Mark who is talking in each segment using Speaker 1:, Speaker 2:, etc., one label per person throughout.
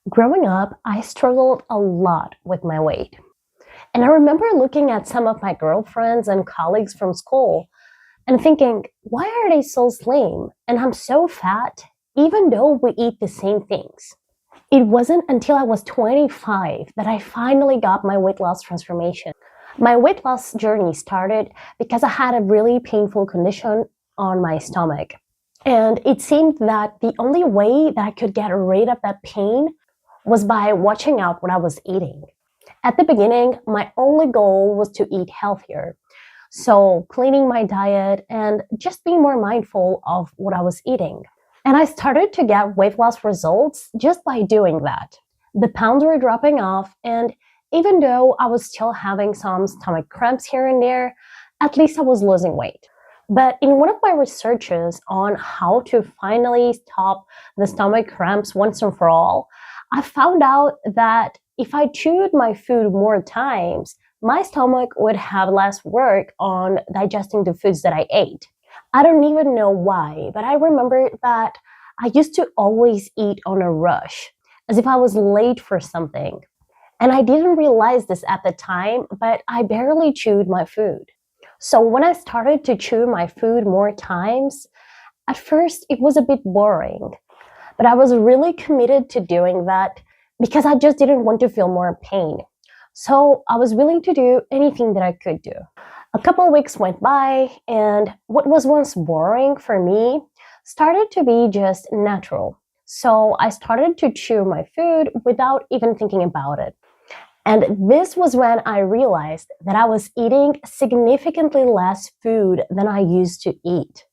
Speaker 1: Growing up, I struggled a lot with my weight. And I remember looking at some of my girlfriends and colleagues from school and thinking, why are they so slim? And I'm so fat, even though we eat the same things. It wasn't until I was 25 that I finally got my weight loss transformation. My weight loss journey started because I had a really painful condition on my stomach. And it seemed that the only way that I could get rid of that pain was by watching out what I was eating. At the beginning, my only goal was to eat healthier. So, cleaning my diet and just being more mindful of what I was eating. And I started to get weight loss results just by doing that. The pounds were dropping off, and even though I was still having some stomach cramps here and there, at least I was losing weight. But in one of my researches on how to finally stop the stomach cramps once and for all, I found out that if I chewed my food more times, my stomach would have less work on digesting the foods that I ate. I don't even know why, but I remember that I used to always eat on a rush, as if I was late for something. And I didn't realize this at the time, but I barely chewed my food. So when I started to chew my food more times, at first it was a bit boring. But I was really committed to doing that because I just didn't want to feel more pain. So I was willing to do anything that I could do. A couple of weeks went by, and what was once boring for me started to be just natural. So I started to chew my food without even thinking about it. And this was when I realized that I was eating significantly less food than I used to eat.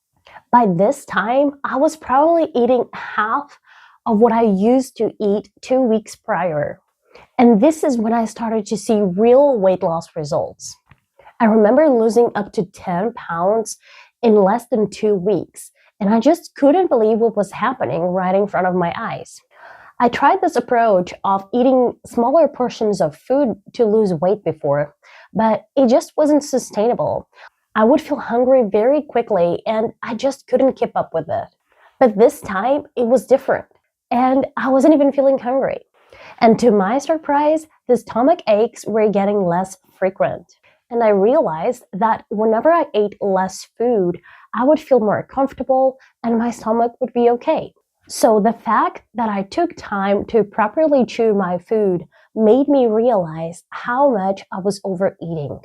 Speaker 1: By this time, I was probably eating half of what I used to eat 2 weeks prior. And this is when I started to see real weight loss results. I remember losing up to 10 pounds in less than 2 weeks, and I just couldn't believe what was happening right in front of my eyes. I tried this approach of eating smaller portions of food to lose weight before, but it just wasn't sustainable. I would feel hungry very quickly, and I just couldn't keep up with it. But this time, it was different, and I wasn't even feeling hungry. And to my surprise, the stomach aches were getting less frequent. And I realized that whenever I ate less food, I would feel more comfortable and my stomach would be okay. So the fact that I took time to properly chew my food made me realize how much I was overeating.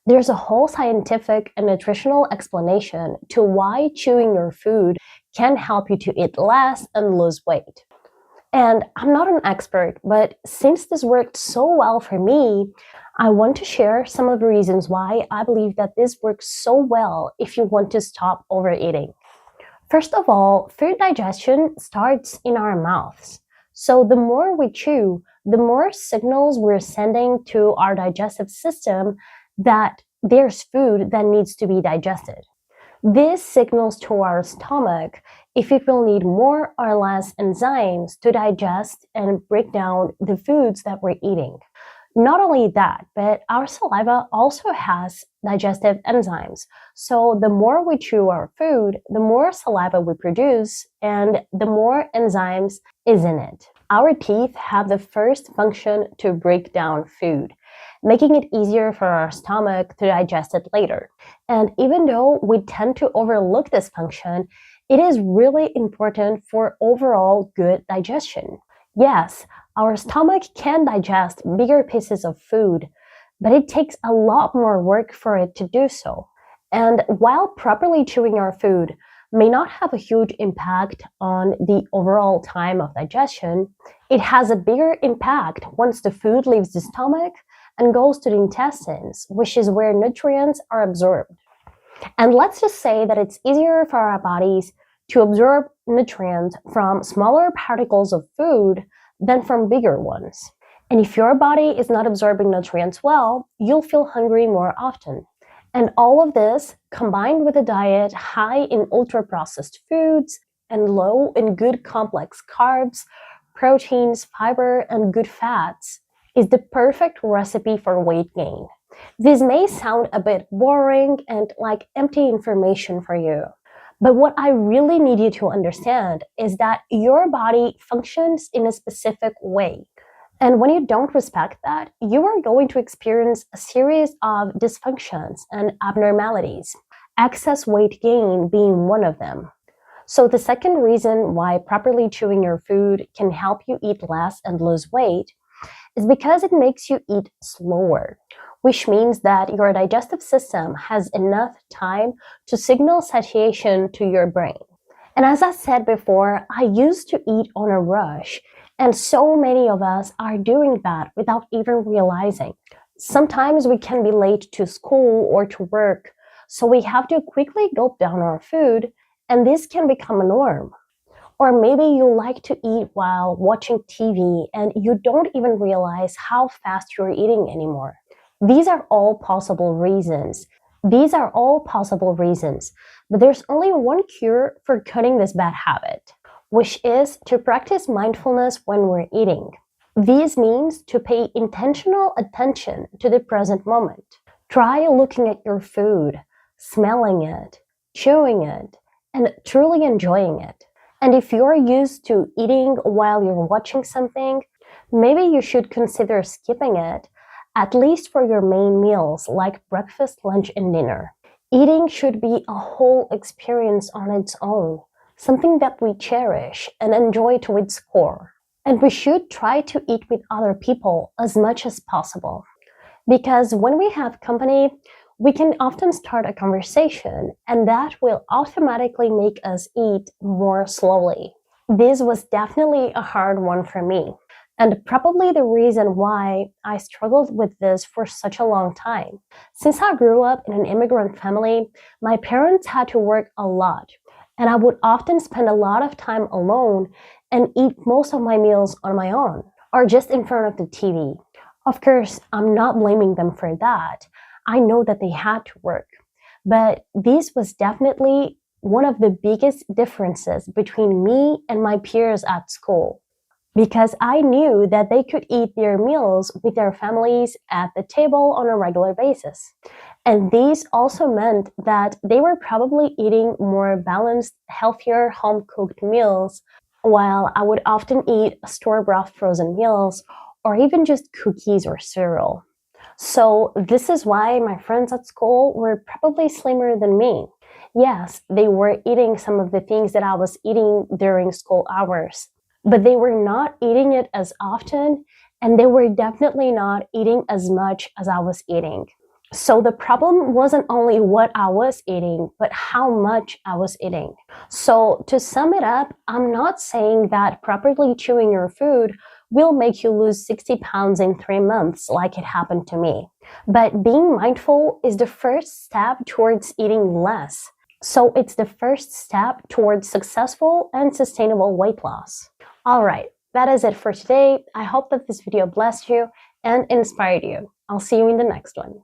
Speaker 1: There's a whole scientific and nutritional explanation to why chewing your food can help you to eat less and lose weight. And I'm not an expert, but since this worked so well for me, I want to share some of the reasons why I believe that this works so well if you want to stop overeating. First of all, food digestion starts in our mouths. So the more we chew, the more signals we're sending to our digestive system that there's food that needs to be digested. This signals to our stomach if it will need more or less enzymes to digest and break down the foods that we're eating. Not only that, but our saliva also has digestive enzymes. So the more we chew our food, the more saliva we produce and the more enzymes is in it. Our teeth have the first function to break down food, making it easier for our stomach to digest it later. And even though we tend to overlook this function, it is really important for overall good digestion. Yes, our stomach can digest bigger pieces of food, but it takes a lot more work for it to do so. And while properly chewing our food may not have a huge impact on the overall time of digestion, it has a bigger impact once the food leaves the stomach and goes to the intestines, which is where nutrients are absorbed. And let's just say that it's easier for our bodies to absorb nutrients from smaller particles of food than from bigger ones. And if your body is not absorbing nutrients well, you'll feel hungry more often. And all of this, combined with a diet high in ultra-processed foods and low in good complex carbs, proteins, fiber, and good fats, is the perfect recipe for weight gain. This may sound a bit boring and like empty information for you, But what I really need you to understand is that your body functions in a specific way. And when you don't respect that, you are going to experience a series of dysfunctions and abnormalities, excess weight gain being one of them. So, the second reason why properly chewing your food can help you eat less and lose weight is because it makes you eat slower, which means that your digestive system has enough time to signal satiation to your brain. And as I said before, I used to eat on a rush, and so many of us are doing that without even realizing. Sometimes we can be late to school or to work, so we have to quickly gulp down our food, and this can become a norm. Or maybe you like to eat while watching TV and you don't even realize how fast you're eating anymore. These are all possible reasons. These are all possible reasons, but there's only one cure for cutting this bad habit, which is to practice mindfulness when we're eating. This means to pay intentional attention to the present moment. Try looking at your food, smelling it, chewing it, and truly enjoying it. And if you're used to eating while you're watching something, maybe you should consider skipping it, at least for your main meals like breakfast, lunch, and dinner. Eating should be a whole experience on its own, something that we cherish and enjoy to its core. And we should try to eat with other people as much as possible. Because when we have company, we can often start a conversation, and that will automatically make us eat more slowly. This was definitely a hard one for me, and probably the reason why I struggled with this for such a long time. Since I grew up in an immigrant family, my parents had to work a lot, and I would often spend a lot of time alone and eat most of my meals on my own, or just in front of the TV. Of course, I'm not blaming them for that. I know that they had to work, but this was definitely one of the biggest differences between me and my peers at school, because I knew that they could eat their meals with their families at the table on a regular basis. And this also meant that they were probably eating more balanced, healthier home-cooked meals, while I would often eat store-bought frozen meals or even just cookies or cereal. So this is why my friends at school were probably slimmer than me. Yes, they were eating some of the things that I was eating during school hours, but they were not eating it as often, and they were definitely not eating as much as I was eating. So the problem wasn't only what I was eating, but how much I was eating. So to sum it up, I'm not saying that properly chewing your food will make you lose 60 pounds in 3 months like it happened to me. But being mindful is the first step towards eating less. So it's the first step towards successful and sustainable weight loss. All right, that is it for today. I hope that this video blessed you and inspired you. I'll see you in the next one.